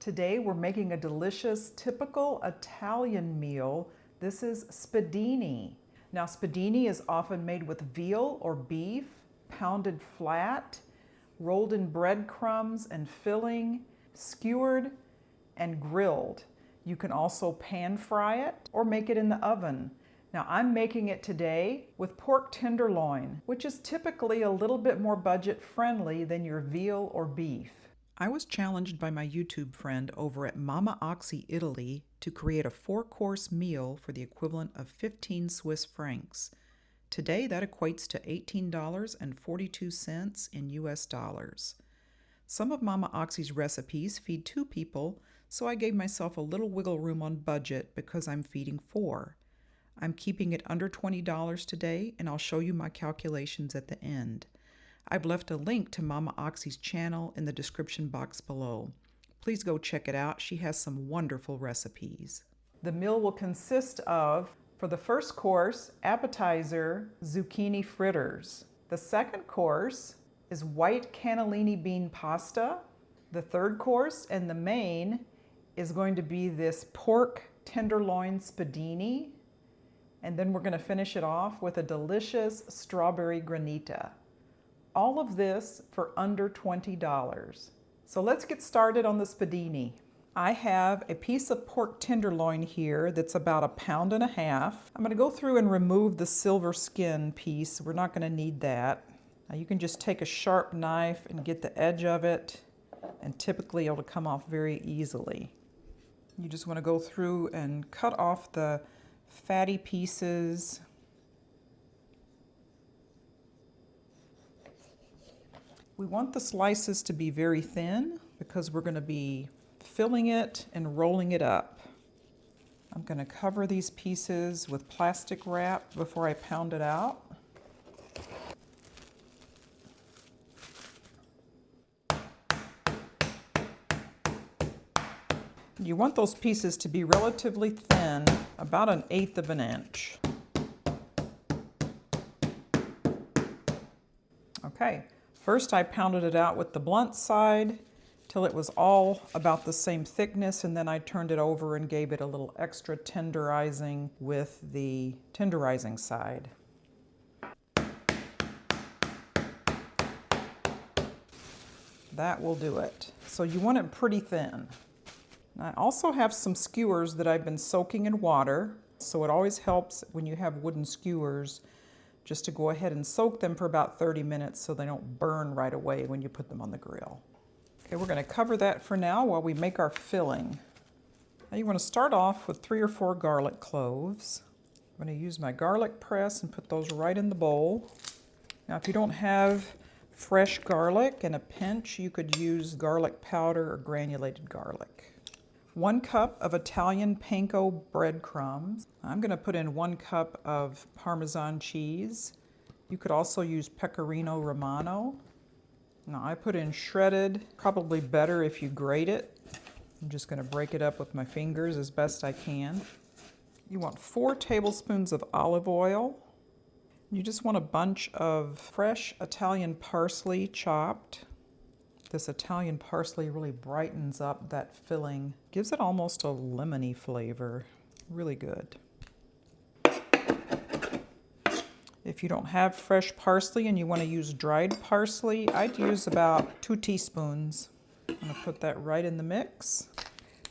Today we're making a delicious, typical Italian meal. This is spiedini. Now spiedini is often made with veal or beef, pounded flat, rolled in breadcrumbs and filling, skewered and grilled. You can also pan fry it or make it in the oven. Now I'm making it today with pork tenderloin, which is typically a little bit more budget friendly than your veal or beef. I was challenged by my YouTube friend over at Mama Oxy Italy to create a 4-course meal for the equivalent of 15 Swiss francs. Today that equates to $18.42 in US dollars. Some of Mama Oxy's recipes feed 2 people, so I gave myself a little wiggle room on budget because I'm feeding 4. I'm keeping it under $20 today, and I'll show you my calculations at the end. I've left a link to Mama Oxy's channel in the description box below. Please go check it out. She has some wonderful recipes. The meal will consist of, for the first course, appetizer, zucchini fritters. The second course is white cannellini bean pasta. The third course and the main is going to be this pork tenderloin spiedini. And then we're going to finish it off with a delicious strawberry granita. All of this for under $20. So let's get started on the spiedini. I have a piece of pork tenderloin here that's about 1.5 pounds. I'm going to go through and remove the silver skin piece. We're not going to need that. Now you can just take a sharp knife and get the edge of it, and typically it'll come off very easily. You just want to go through and cut off the fatty pieces. We want the slices to be very thin because we're going to be filling it and rolling it up. I'm going to cover these pieces with plastic wrap before I pound it out. You want those pieces to be relatively thin, about 1/8 of an inch. Okay. First I pounded it out with the blunt side till it was all about the same thickness, and then I turned it over and gave it a little extra tenderizing with the tenderizing side. That will do it. So you want it pretty thin. I also have some skewers that I've been soaking in water, so it always helps when you have wooden skewers just to go ahead and soak them for about 30 minutes so they don't burn right away when you put them on the grill. Okay, we're going to cover that for now while we make our filling. Now you want to start off with 3 or 4 garlic cloves. I'm going to use my garlic press and put those right in the bowl. Now if you don't have fresh garlic in a pinch, you could use garlic powder or granulated garlic. 1 cup of Italian panko breadcrumbs. I'm going to put in 1 cup of Parmesan cheese. You could also use Pecorino Romano. Now I put in shredded, probably better if you grate it. I'm just going to break it up with my fingers as best I can. You want 4 tablespoons of olive oil. You just want a bunch of fresh Italian parsley chopped. This Italian parsley really brightens up that filling, gives it almost a lemony flavor. Really good. If you don't have fresh parsley and you want to use dried parsley, I'd use about 2 teaspoons. I'm going to put that right in the mix.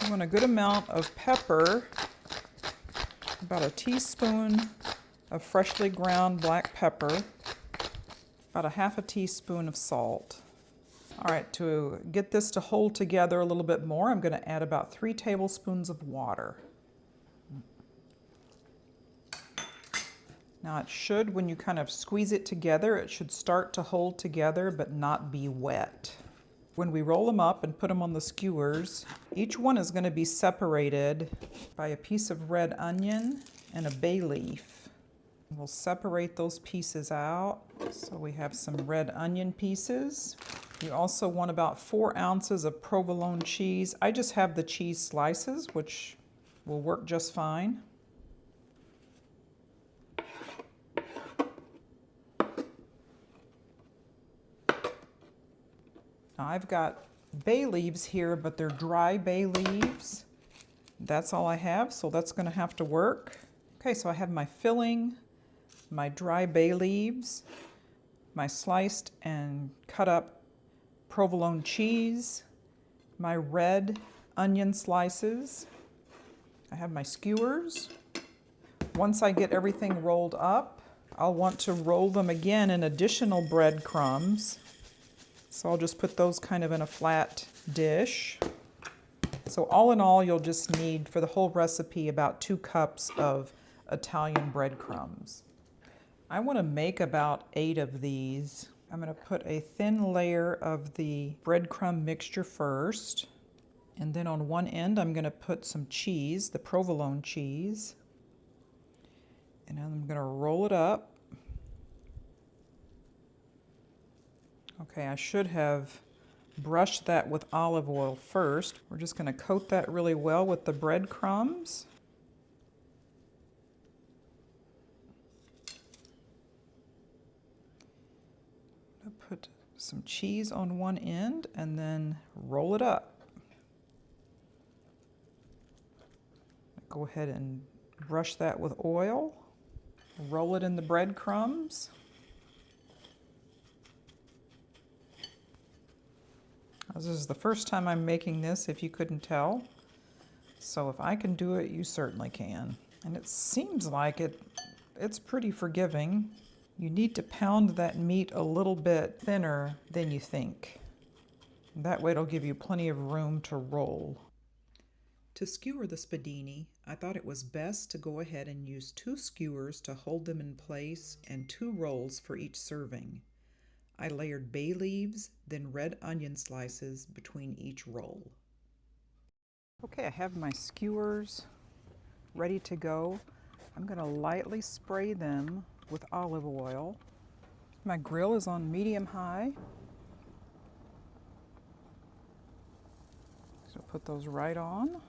You want a good amount of pepper, about 1 teaspoon of freshly ground black pepper, about 1/2 teaspoon of salt. All right, to get this to hold together a little bit more, I'm going to add about 3 tablespoons of water. Now it should, when you kind of squeeze it together, it should start to hold together but not be wet. When we roll them up and put them on the skewers, each one is going to be separated by a piece of red onion and a bay leaf. We'll separate those pieces out. So we have some red onion pieces. You also want about 4 ounces of provolone cheese. I just have the cheese slices, which will work just fine. Now I've got bay leaves here, but they're dry bay leaves. That's all I have, so that's going to have to work. Okay, so I have my filling, my dry bay leaves, my sliced and cut up provolone cheese, my red onion slices. I have my skewers. Once I get everything rolled up, I'll want to roll them again in additional breadcrumbs. So I'll just put those kind of in a flat dish. So all in all, you'll just need for the whole recipe about 2 cups of Italian breadcrumbs. I want to make about 8 of these. I'm going to put a thin layer of the breadcrumb mixture first. And then on one end, I'm going to put some cheese, the provolone cheese. And I'm going to roll it up. Okay, I should have brushed that with olive oil first. We're just going to coat that really well with the breadcrumbs. I'll put some cheese on one end and then roll it up. Go ahead and brush that with oil. Roll it in the breadcrumbs. This is the first time I'm making this, if you couldn't tell. So if I can do it, you certainly can. And it seems like it's pretty forgiving. You need to pound that meat a little bit thinner than you think. That way it'll give you plenty of room to roll. To skewer the spiedini, I thought it was best to go ahead and use 2 skewers to hold them in place and 2 rolls for each serving. I layered bay leaves, then red onion slices between each roll. Okay, I have my skewers ready to go. I'm going to lightly spray them with olive oil. My grill is on medium-high. So put those right on.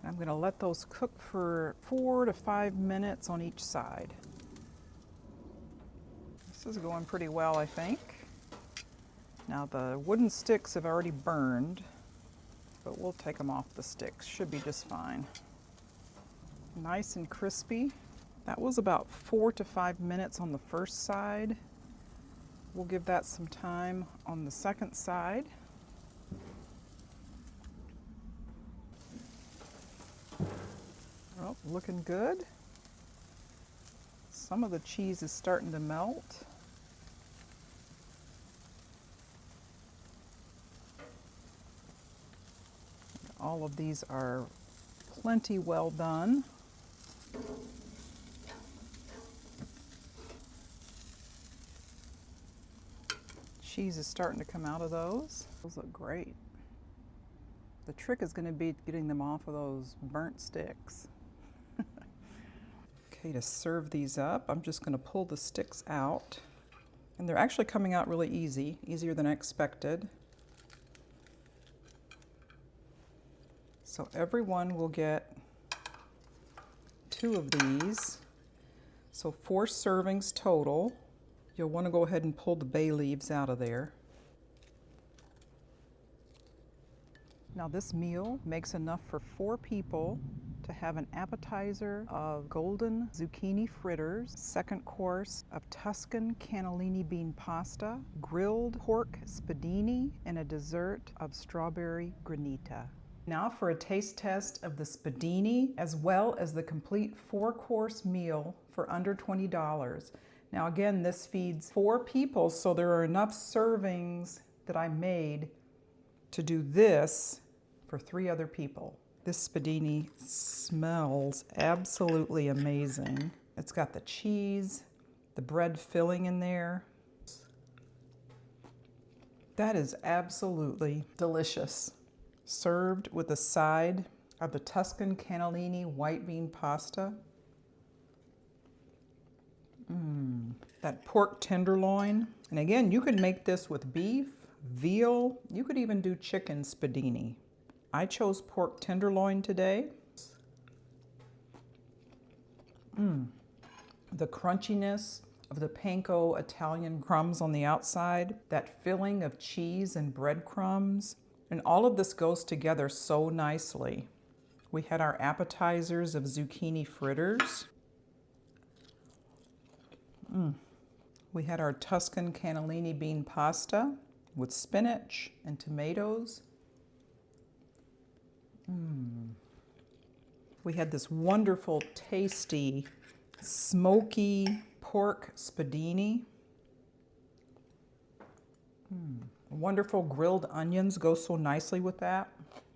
I'm going to let those cook for 4 to 5 minutes on each side. This is going pretty well, I think. Now the wooden sticks have already burned, but we'll take them off the sticks. Should be just fine. Nice and crispy. That was about 4 to 5 minutes on the first side. We'll give that some time on the second side. Oh, looking good. Some of the cheese is starting to melt. All of these are plenty well done. Cheese is starting to come out of those. Those look great. The trick is going to be getting them off of those burnt sticks. Okay, to serve these up, I'm just going to pull the sticks out. And they're actually coming out really easy, easier than I expected. So everyone will get 2 of these. So 4 servings total. You'll want to go ahead and pull the bay leaves out of there. Now this meal makes enough for 4 people to have an appetizer of golden zucchini fritters, second course of Tuscan cannellini bean pasta, grilled pork spiedini, and a dessert of strawberry granita. Now for a taste test of the spiedini, as well as the complete 4-course meal for under $20. Now again, this feeds 4 people, so there are enough servings that I made to do this for 3 other people. This spiedini smells absolutely amazing. It's got the cheese, the bread filling in there. That is absolutely delicious. Served with a side of the Tuscan cannellini white bean pasta. That pork tenderloin. And again, you could make this with beef, veal, you could even do chicken spiedini. I chose pork tenderloin today. The crunchiness of the panko Italian crumbs on the outside, that filling of cheese and breadcrumbs, and all of this goes together so nicely. We had our appetizers of zucchini fritters. We had our Tuscan cannellini bean pasta with spinach and tomatoes. We had this wonderful, tasty, smoky pork spiedini. Wonderful grilled onions go so nicely with that.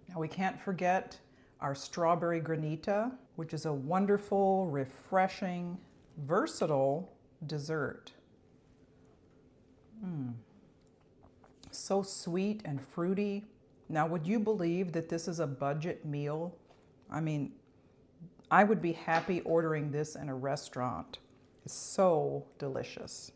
Now we can't forget our strawberry granita, which is a wonderful, refreshing, versatile dessert. So sweet and fruity. Now, would you believe that this is a budget meal? I mean, I would be happy ordering this in a restaurant. It's so delicious.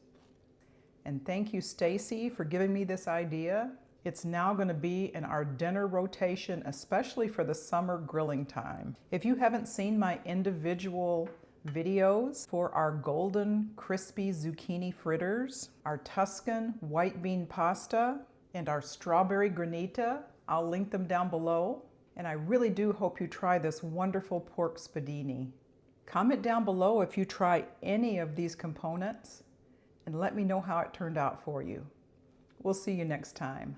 And thank you, Stacy, for giving me this idea. It's now going to be in our dinner rotation, especially for the summer grilling time. If you haven't seen my individual videos for our golden crispy zucchini fritters, our Tuscan white bean pasta, and our strawberry granita, I'll link them down below. And I really do hope you try this wonderful pork spiedini. Comment down below if you try any of these components and let me know how it turned out for you. We'll see you next time.